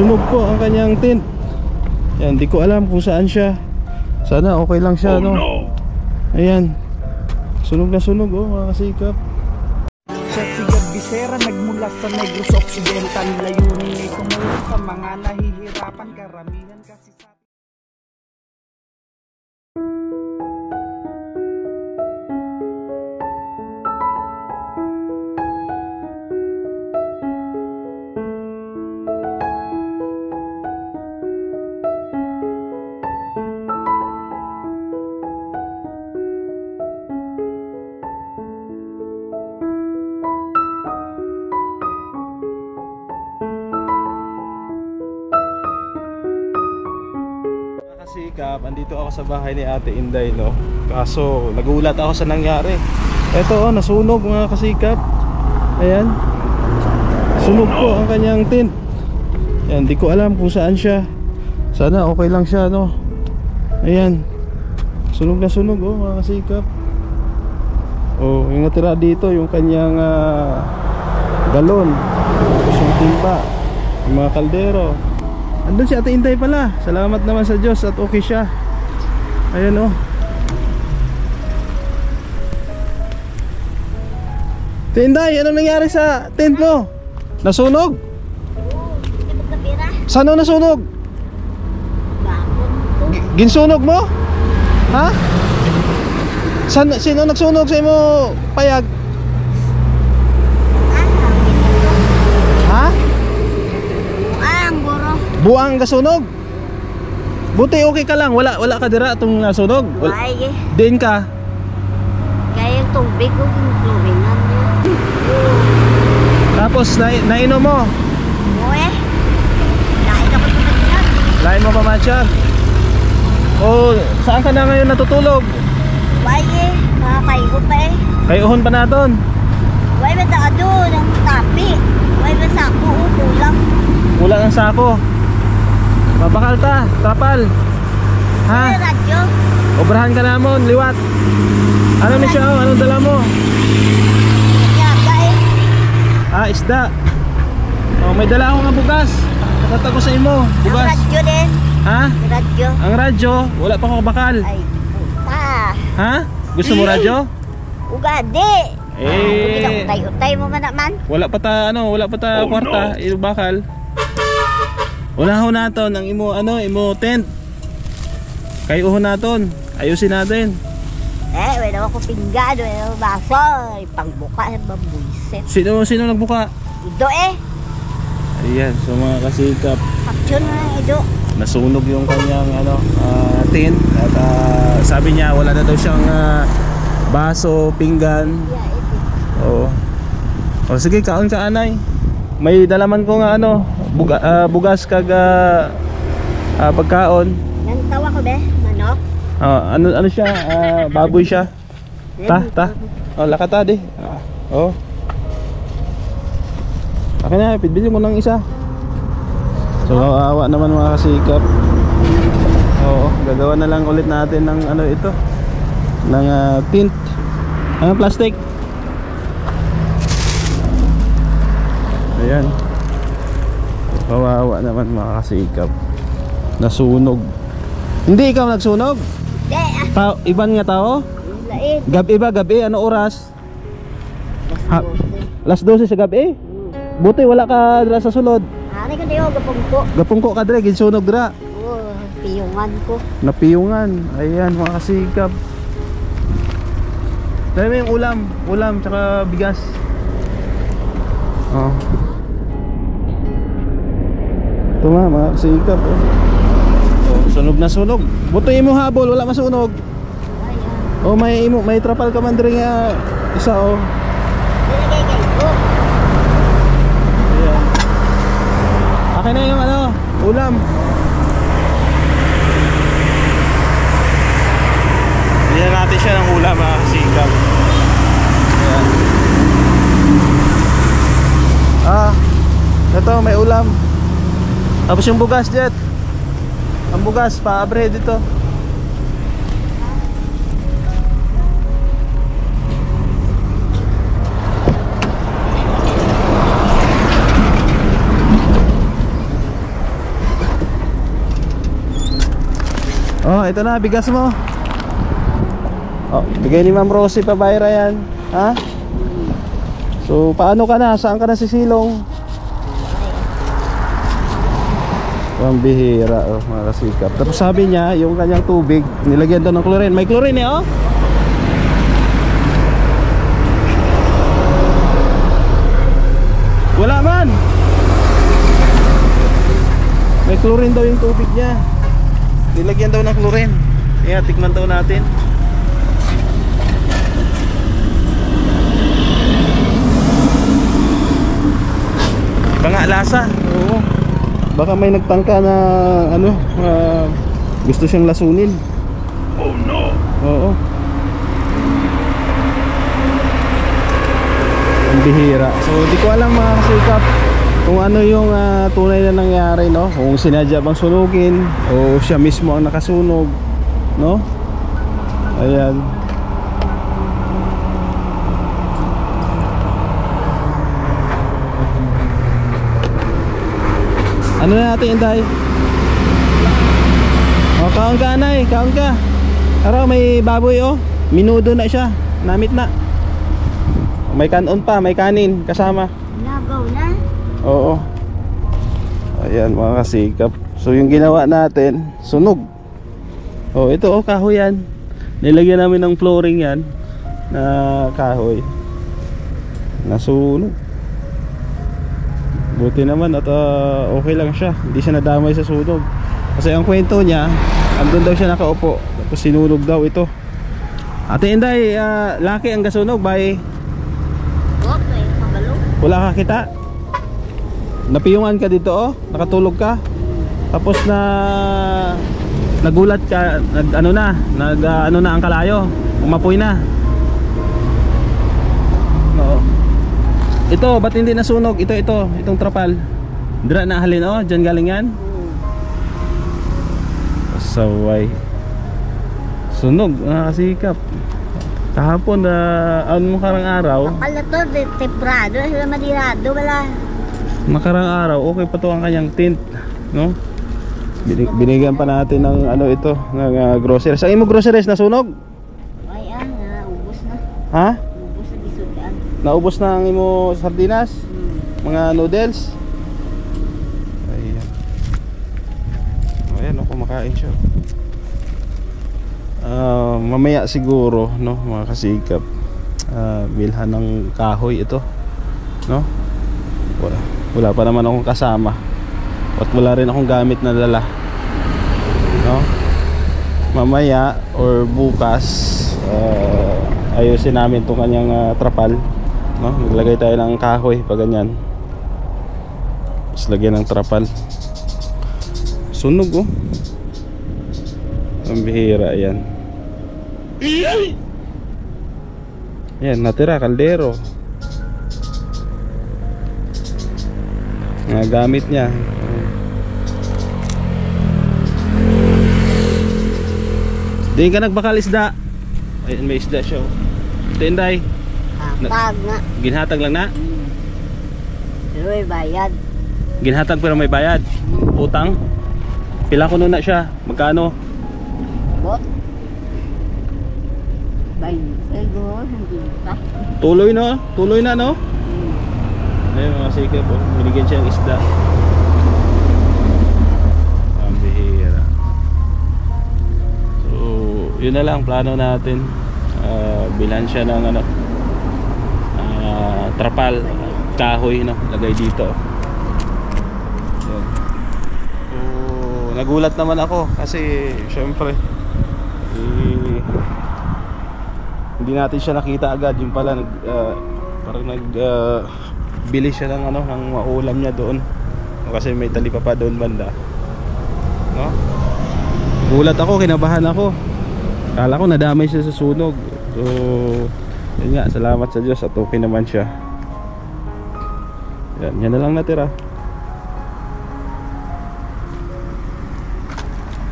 Sunog po ang kanyang tent. Yan, di ko alam kung saan siya. Sana okay lang siya, no? Ayan. Sunog na sunog, oh, mga kasikap. Siya si Gab Bisera, nagmula sa Negros Occidental. Layunin ay tumulong sa mga nahihirapan, karamihan kasi sa... Kasikap, andito ako sa bahay ni Ate Inday, no? Kaso nagulat ako sa nangyari. Eto, oh, nasunog mga kasikap. Ayan. Sunog po ang kanyang tent. Ayan, di ko alam kung saan siya. Sana okay lang siya, no? Ayan. Sunog na sunog, oh, mga kasikap. Oh, yung natira dito, yung kanyang galon, yung timba, yung mga kaldero. Andun si Ate Inday pala. Salamat naman sa Diyos at okay siya. Ayan, oh. Ate Inday, ano nangyari sa tent mo? Nasunog? Saan nasunog? Ginsunog mo? Ha? Sino nagsunog sa imo payag? Ha? Buang gasunog. Buti okay ka lang, wala ka dira itong nasunog. Ay, Diin ka. kaya yung tubig ko kinuklubingan niya. Tapos nainom mo. Uwe, lain ako tumatyan. Lain mo pa matcha. Oh, saan ka na ngayon natutulog? Uwe, makakaigo pa eh. Kayuhon pa naton. Uwe, bata ka doon, ang tapi. Uwe, basa ako, kulang. Kulang ang sako. Mabakal ta, trapal. Ha? Uwe, radyo. Obrahan ka namon, liwat. Ano ni siya? Anong dala mo? Yaga eh. Ah, isda. Oh, may dala akong bugas. Tatago sa imo, Ang bugas. radyo din. Ha? Radyo. Ang radyo, wala pa akong bakal. Ay, puta. Ha? Gusto mo radyo? Ugadi. Eh, Utay-utay mo man naman. wala pa ta kwarta, ilo bakal. Unahon naton ang imo tent. Kayuhon naton, ayusin natin. Wala ako pinggan, wala ako baso. Pangbuka sa bambuiset. Sino nagbuka? Ido eh. Ayan, so mga kasikap, Action na ido. nasunog yung kanyang tent at sabi niya wala na daw siyang baso, pinggan. Yeah, ito. Oo. O sige, kaon ka anay. May dalaman ko nga bugas kag pagkaon. Nang tawa ko be, manok. Ano siya? Baboy siya. Ta. Oh, lakata di. Oh. Akin na, pidbilin mo ng isa. So, awa naman mga kasikap. Oo, gagawa na lang ulit natin ng ito. Ng tint. Plastic. Ayan. Kawawa naman mga kasikap. Nasunog. Hindi ikaw nagsunog? Iban nga tao? Lait. Gabi, ano oras? Alas 12 sa gabi? Buti wala ka dira sa sulod. Ari ko diyo gapungko. Gapungko ka dira, ginsunog dira. Oh, piyungan ko. Napiyungan. Ayan mga kasikap. Dahil mo yung ulam tsaka bigas. Oh. Ito nga mga kasikap. Oh, sunog na sunog. Buti mo habol, wala masunog. Oh, may trapal ka man diri nga isa oh. Nilagay kay ko. Ayan. Akin na yung ulam. Bigyan natin siya ng ulam mga kasikap. Ayan. Ito may ulam. Tapos yung bugas jet. Ang bugas paabre dito. Oh, ito na, bigas mo. Oh, bigay ni Ma'am Rosie pabayra yan. Ha? So, paano ka na? Saan ka na sisilong? Pambihira, oh, mga kasikap. Tapos sabi niya, yung kanyang tubig, nilagyan daw ng chlorine. May chlorine eh, oh. Wala man. May chlorine daw yung tubig niya. Nilagyan daw ng chlorine. Kaya tikman daw natin. Baka lasa. Oo. Baka may nagtangka na ano, gusto siyang lasunin. Oh no. Oo. Ang bihira. So di ko alam mga kasikap kung ano yung tunay na nangyari, no? Kung sinadya bang sunugin o siya mismo ang nakasunog, no? Ayan. Ano na natin, Inday? O, kaon ka, Anay. Kaon ka. Araw, may baboy, oh. Minudo na siya. Namit na. May kanon pa, may kanin kasama. Nagaw na. Oo. Ayan, mga kasikap. So, yung ginawa natin, sunog. Oh, ito, oh, kahoy yan. Nilagyan namin ng flooring yan na kahoy. Nasunog. Buti naman at okay lang siya. Hindi siya nadamay sa sunog. Kasi ang kwento niya, andun daw siya nakaupo. Tapos sinunog daw ito. Ate Inday, laki ang gasunog, bay. Okay, pabalo. Wala ka kita? Napiyungan ka dito, oh. Nakatulog ka. Tapos na nagulat ka, ano na ang kalayo. Umapoy na. Oo. Ito, ba't hindi nasunog? Itong trapal. Dira na halin, oh. Diyan galing yan. Saway. Sunog, kasikap. Kahapon ano karang araw. Kapal na to, temprado, sila madirado, wala. Makarang araw, okay pa to ang kanyang tint, no? Binigyan pa natin ng ano ito, ng groceries. Ang imo groceries nasunog? Ay, ubos na. Ha? Ubos na isudan. Naubos na ang imo sardinas? Mga noodles? Ayan. Ayan, kumakain siya. Mamaya siguro, no, mga kasikap, bilhan ng kahoy ito, no? Wala pa naman akong kasama at wala rin akong gamit na dala, no? Mamaya or bukas ayusin namin itong kanyang trapal, no? Maglagay tayo ng kahoy pa ganyan, tapos lagyan ng trapal. Sunog, oh. Ang bihira yan. Yan, natira kaldero. Mga gamit niya. Di ka nagbakal isda. Ayun, may isda siya. Tinday. Hatag nga. Ginhatag lang na? Pero may bayad. Ginhatag pero may bayad. Utang. Pila ko na siya. Magkano? Bot. Siguro, hindi pa. Tuloy na, no? Ayun, mga sikap, oh. Binigyan siya ng isda. Ang bihira. So, yun na lang plano natin. Bilhan siya ng ano, trapal, kahoy, no? Lagay dito. Yan. So, nagulat naman ako kasi syempre hindi natin siya nakita agad. Yung pala parang bili siya ng ano, ng maulam niya doon kasi may talipapa doon banda, no? Gulat ako, kinabahan ako. Kala ko nadamay siya sa sunog. So yun nga, salamat sa Diyos at okay naman siya. Yan na lang natira.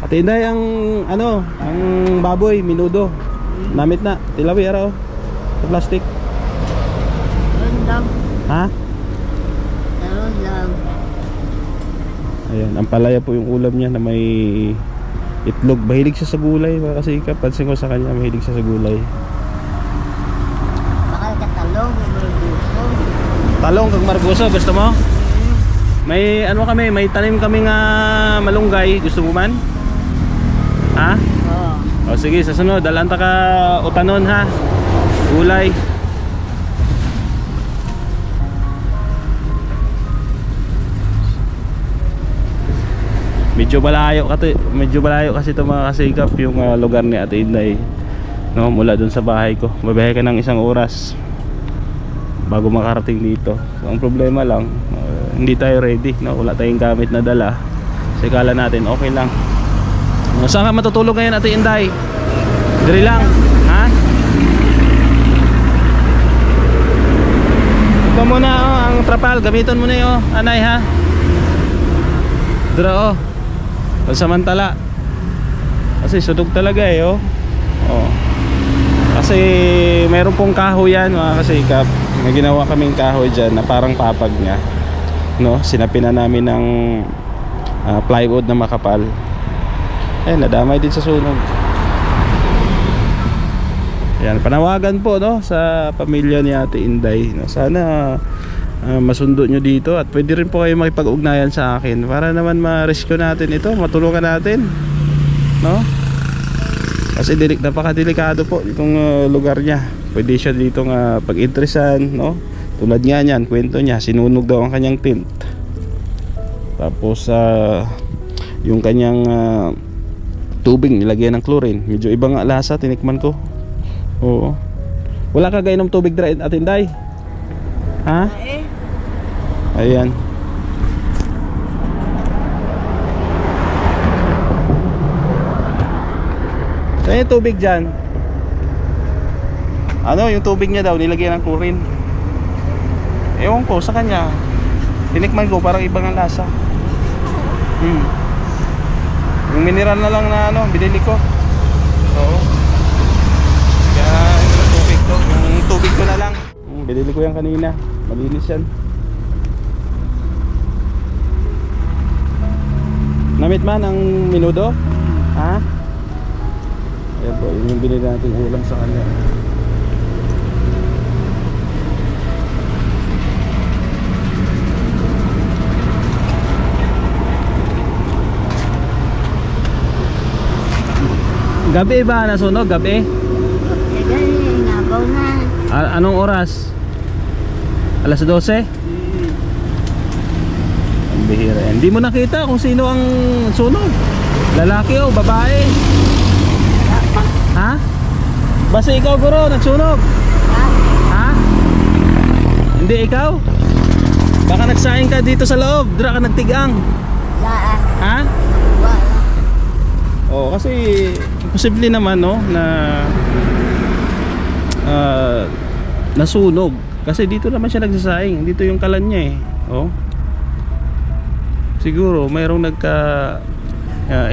At Inday, ang ano, ang baboy minudo namit na, tilawi araw sa plastic. Doon lang. Ha? Doon lang. Ayan, ang palaya po yung ulam niya na may itlog. Mahilig siya sa gulay mga kasikap. Pansin ko sa kanya, mahilig siya sa gulay. Bakal katalong, gusto. Talong kag margoso, gusto mo? May ano kami, may tanim kami nga malunggay. Gusto mo man? Ha? Oo. O sige, sa sunod, dalanta ka utanon ha. Gulay. Medyo malayo kasi ito mga kasikap yung lugar ni Ate Inday, no, mula dun sa bahay ko. Mabiyahe ka ng 1 oras bago makarating dito. So, ang problema lang, hindi tayo ready, no? Wala tayong gamit na dala. Kasi kala natin okay lang. Saan ka matutulog ngayon Ate Inday? Diri lang, ha? Ito muna ang trapal, gamiton mo na yun, anay ha. Dira samantala. Kasi sunog talaga oh. Kasi meron pong kahoy yan mga kasikap. May ginawa kaming kahoy dyan na parang papag niya, no? Sinapin na namin ng plywood na makapal. Nadamay din sa sunog. Yan, panawagan po, no, sa pamilya ni Ate Inday, no? Sana masundo nyo dito at pwede rin po kayo makipag-ugnayan sa akin para naman ma-rescue natin ito, matulungan natin, no? Kasi napakadelikado po itong lugar niya. Pwede siya dito nga pag-interesan, no? Tulad nga niyan, kwento niya, sinunog daw ang kanyang tent. Tapos yung kanyang tubig nilagyan ng chlorine. Medyo ibang lasa, tinikman ko. Oo. Wala ka gainom tubig dra Ate Inday? Ha? Ayan. Saan yung tubig dyan? Ano, yung tubig niya daw nilagyan ng chlorine. Ewan ko sa kanya. Tinikman ko, parang ibang ang lasa. Yung mineral na lang na ano, binili ko. Oo. Kaya yung tubig ko, yung tubig ko na lang. Binili ko yan kanina. Malinis yan. Namit man ang minudo? Ha? Ayan po, yun yung binili natin ulam sa kanya. Gabi ba nasunog? Gabi? Nabaw na. Anong oras? Alas 12? Ang bihira. Hindi mo nakita kung sino ang sunog. Lalaki o babae? Ha? Basta ikaw guro nagsunog? Ha? Hindi ikaw? Baka nagsayang ka dito sa loob. Dira ka nagtigang. Ha? Oh, kasi posible naman no na nasunog kasi dito naman siya nagsasaing, dito yung kalan niya oh. Siguro mayroong nagka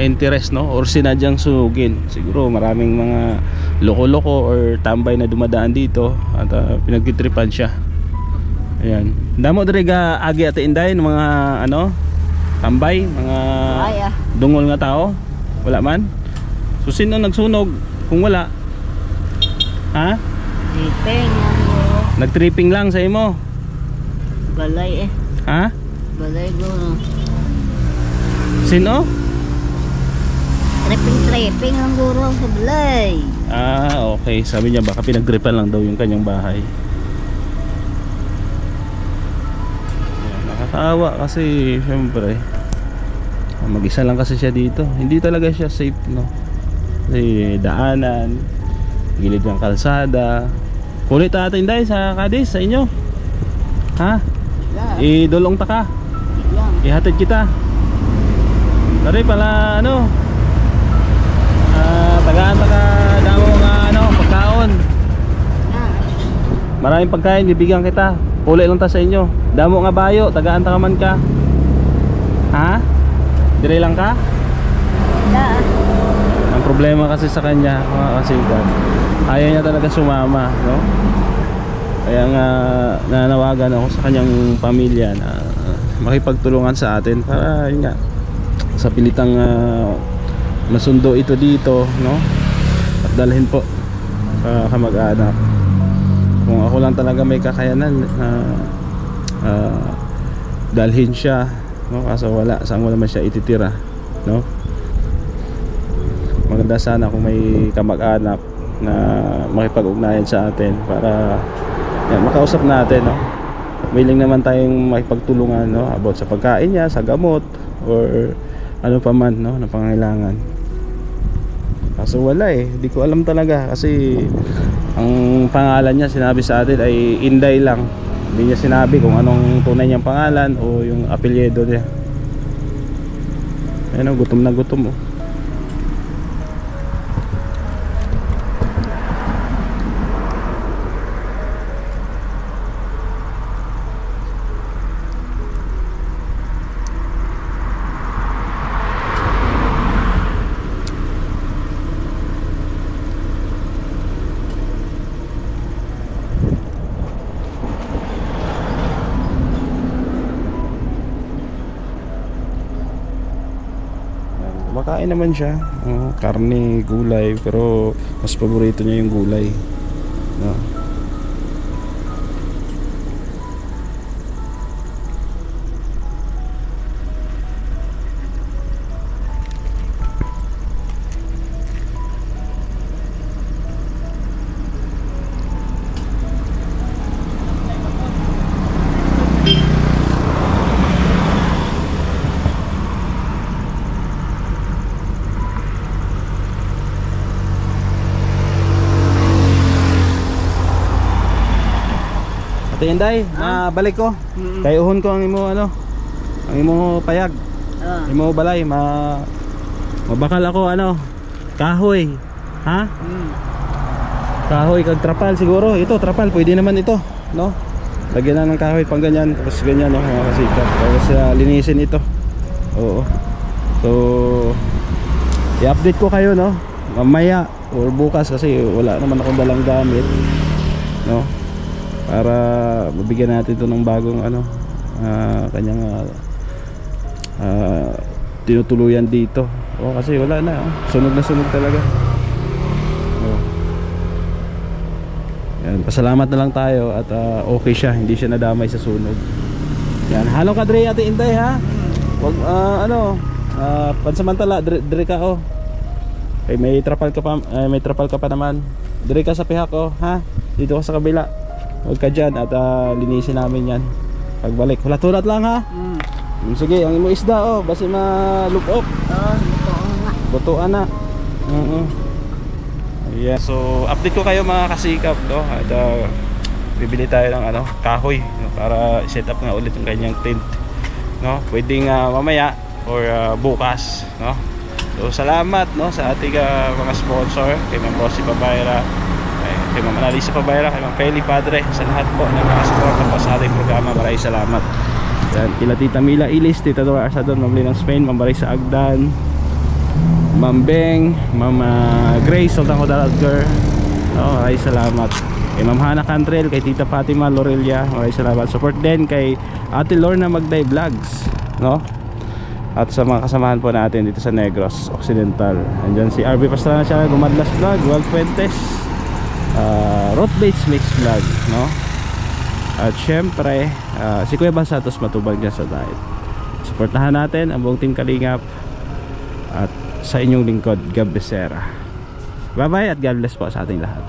interest no or sinadyang sunugin. Siguro maraming mga loko-loko or tambay na dumadaan dito at pinagtitripan siya. Ayan. Damo diri ga agi Ate Inday ng mga ano tambay, mga dungol nga tao. Wala man? So sino nagsunog kung wala? Ha? Tripping. Nagtripping lang sa imo? Balay Ha? Balay guro. Sino? Tripping ang guro sa balay. Okay. Sabi niya baka pinagtripan lang daw yung kanyang bahay. Yan, nakakaawa kasi syempre mag-isa lang kasi siya dito. Hindi talaga siya safe no. Kasi daanan, gilid ng kalsada. Kulit Ate Inday sa Cadiz sa inyo. Ha? Idulong ta ka. Ihatid kita. Dari pala ano. Tagaan ta ka damo nga ano, pagkaon. Maraming pagkain bibigyan kita. Kulit lang ta sa inyo. Damo nga bayo, tagaan ta ka man ka. Ha? Dire lang ka? Ang problema kasi sa kanya mga kasigat, ayaw niya talaga sumama no? Kaya nga nanawagan ako sa kanyang pamilya na makipagtulungan sa atin para yun nga, sa pilitang masundo ito dito, no? At dalhin po sa kamag-anak. Kung ako lang talaga may kakayanan, dalhin siya, no? Kaso wala, saan mo naman siya ititira, no? Maganda sana kung may kamag-anak na makipag-ugnayan sa atin para yan, makausap natin, no? Willing naman tayong makipagtulungan, no? About sa pagkain niya, sa gamot, or ano pa man, no? Na pangangailangan. Kaso wala eh, hindi ko alam talaga kasi ang pangalan niya sinabi sa atin ay Inday lang. Hindi niya sinabi kung anong tunay niyang pangalan o yung apelyido niya. Ayun, gutom na gutom, oh. Makain naman siya, karne, gulay, pero mas paborito niya yung gulay, no? Ate Inday, balik ko. Kay uhon ko ang imo ang imo payag. Imo balay mabakal ako kahoy. Ha? Kahoy kag trapal siguro. Ito trapal, pwede naman ito, no? Lagyan na ng kahoy pang ganyan, tapos ganyan, no, mga kasikap. Tapos linisin ito. Oo. So i-update ko kayo, no? Mamaya or bukas kasi wala naman akong dalang gamit, no? Para mabigyan natin ito ng bagong kanyang tinutuluyan dito. Kasi wala na, sunog na sunog talaga. Yan, pasalamat na lang tayo at okay siya, hindi siya nadamay sa sunog. Yan, halo ka dre Ate Inday, ha. Wag pansamantala dire ka, oh. Okay, may trapal ka pa naman. Dire ka sa pihak, oh, ha. Dito ka sa kabila. Huwag ka dyan at linisin namin yan pagbalik. Hulat-hulat lang, ha. Sige, ang imo isda, oh, basi ma-loop up. Butuan na. Yeah. So update ko kayo mga kasikap, no? At bibili tayo ng kahoy, no? Para set up nga ulit yung kanyang tent, no? Pwedeng mamaya or bukas, no? So salamat, no, sa ating mga sponsor, kay Ma'am Rosie Pabayra, kay Ma'am Analisa Pabayra, kay Ma'am Feli Padre, sa lahat po ng mga suporta po sa ating programa. Maraming salamat. Yan, kila Tita Mila Ilis, Tita Dora Arsadon, Ma'am Linang Spain, Ma'am Barisa Agdan, Ma'am Beng, Ma'am Grace Sultan Kodaladgar, maraming salamat. Kay Ma'am Hana Cantrell, kay Tita Fatima Lorelia, maraming salamat. Support din kay Ate Lorna Magday Vlogs, no? At sa mga kasamahan po natin dito sa Negros Occidental. Andyan si RB Pastrana Channel, Gumadlas Vlog, Walt Fuentes, Road Base Mix Vlog, no? At syempre si Kuya Basatos Matubag dyan sa diet. Supportahan natin ang buong Team Kalingap. At sa inyong lingkod, Gab Becerra. Bye bye at God bless po sa ating lahat.